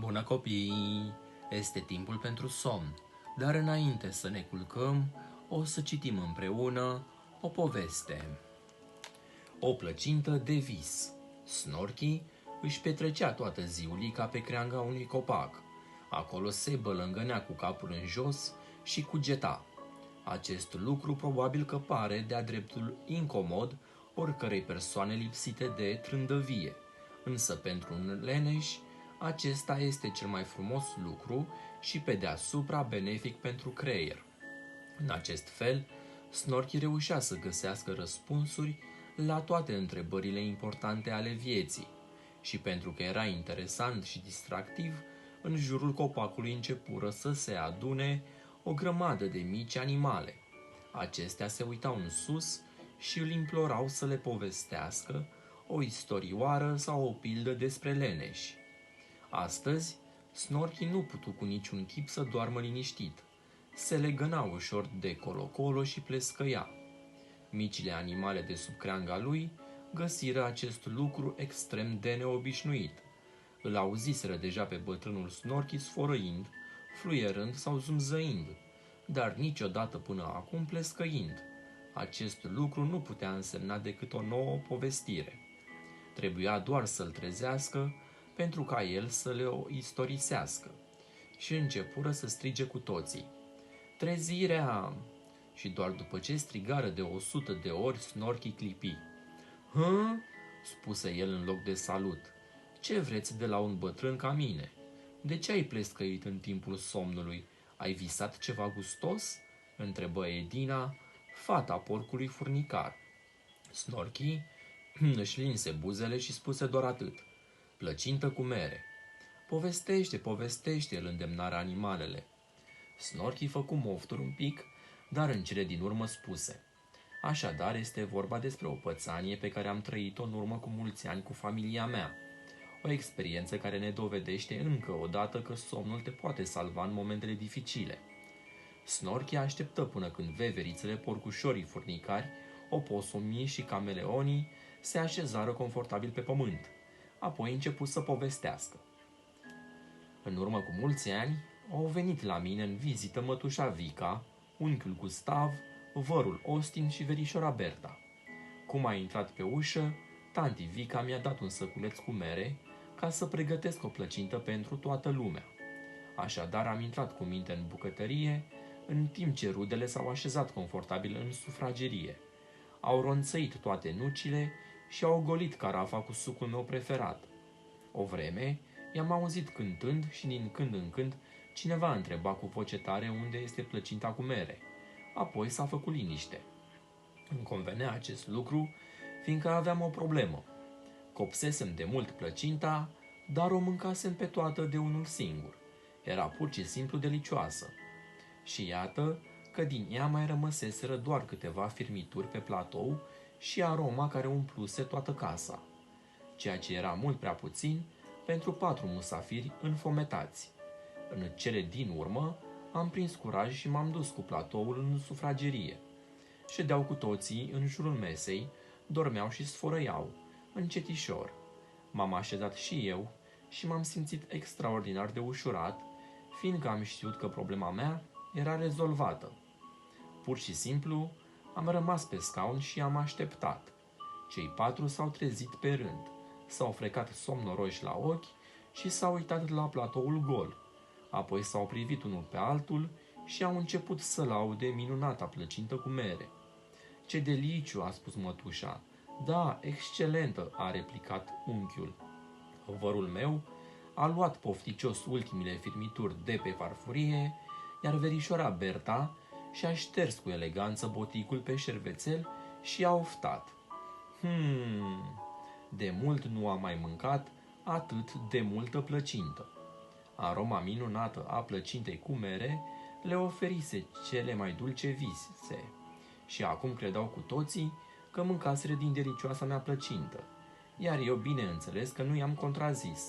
Bună copii! Este timpul pentru somn, dar înainte să ne culcăm, o să citim împreună o poveste. O plăcintă de vis. Snorky își petrecea toată ziulica pe creanga unui copac. Acolo se bălângănea cu capul în jos și cugeta. Acest lucru probabil că pare de-a dreptul incomod oricărei persoane lipsite de trândăvie, însă pentru un leneș acesta este cel mai frumos lucru și pe deasupra benefic pentru creier. În acest fel, Snorky reușea să găsească răspunsuri la toate întrebările importante ale vieții și pentru că era interesant și distractiv, în jurul copacului începură să se adune o grămadă de mici animale. Acestea se uitau în sus și îl implorau să le povestească o istorioară sau o pildă despre leneși. Astăzi, Snorky nu putu cu niciun chip să doarmă liniștit. Se legăna ușor de colo-colo și plescăia. Micile animale de sub creanga lui găsiră acest lucru extrem de neobișnuit. Îl auziseră deja pe bătrânul Snorky sfărăind, fluierând sau zumzăind, dar niciodată până acum plescăind. Acest lucru nu putea însemna decât o nouă povestire. Trebuia doar să-l trezească pentru ca el să le o istorisească. Și începură să strige cu toții: "Trezirea!" Și doar după ce strigară de 100 de ori, Snorky clipi. "Hă?" spuse el în loc de salut. "Ce vreți de la un bătrân ca mine? De ce ai plescăit în timpul somnului? Ai visat ceva gustos?" întrebă Edina, fata porcului furnicar. Snorky își linse buzele și spuse doar atât: "Plăcintă cu mere." "Povestește, povestește," îl îndemnară animalele. Snorky făcu mofturi un pic, dar în cele din urmă spuse: "Așadar, este vorba despre o pățanie pe care am trăit-o în urmă cu mulți ani cu familia mea. O experiență care ne dovedește încă o dată că somnul te poate salva în momentele dificile." Snorky așteptă până când veverițele, porcușorii furnicari, oposumii și cameleonii se așezară confortabil pe pământ. Apoi începu să povestească. "În urmă cu mulți ani, au venit la mine în vizită mătușa Vica, unchiul Gustav, vărul Austin și verișoara Berta. Cum a intrat pe ușă, tanti Vica mi-a dat un săculeț cu mere ca să pregătesc o plăcintă pentru toată lumea. Așadar am intrat cu minte în bucătărie, în timp ce rudele s-au așezat confortabil în sufragerie. Au ronțăit toate nucile și au golit carafa cu sucul meu preferat. O vreme i-am auzit cântând și din când în când cineva întreba cu voce tare unde este plăcinta cu mere. Apoi s-a făcut liniște. Îmi convenea acest lucru, fiindcă aveam o problemă. Copsesem de mult plăcinta, dar o mâncasem pe toată de unul singur. Era pur și simplu delicioasă. Și iată că din ea mai rămăseseră doar câteva firmituri pe platou și aroma care umpluse toată casa, ceea ce era mult prea puțin pentru 4 musafiri înfometați. În cele din urmă am prins curaj și m-am dus cu platoul în sufragerie. Ședeau cu toții în jurul mesei, dormeau și sfărăiau, încetișor. M-am așezat și eu și m-am simțit extraordinar de ușurat, fiindcă am știut că problema mea era rezolvată. Pur și simplu am rămas pe scaun și am așteptat. Cei 4 s-au trezit pe rând, s-au frecat somnoroși la ochi și s-au uitat la platoul gol. Apoi s-au privit unul pe altul și au început să laude minunata plăcintă cu mere. "Ce deliciu!" a spus mătușa. "Da, excelentă!" a replicat unchiul. Vărul meu a luat pofticios ultimile firmituri de pe farfurie, iar verișoara Berta și-a șters cu eleganță boticul pe șervețel și a oftat: De mult nu am mai mâncat atât de multă plăcintă." Aroma minunată a plăcintei cu mere le oferise cele mai dulce vise și acum credeau cu toții că mâncaseră din delicioasa mea plăcintă, iar eu bineînțeles că nu i-am contrazis.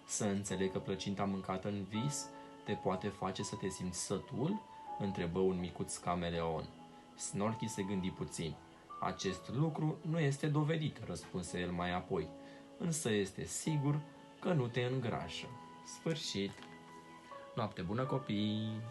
"Să înțeleg că plăcinta mâncată în vis te poate face să te simți sătul?" întrebă un micuț cameleon. Snorky se gândi puțin. "Acest lucru nu este dovedit," răspunse el mai apoi, "însă este sigur că nu te îngrașă." Sfârșit. Noapte bună, copii!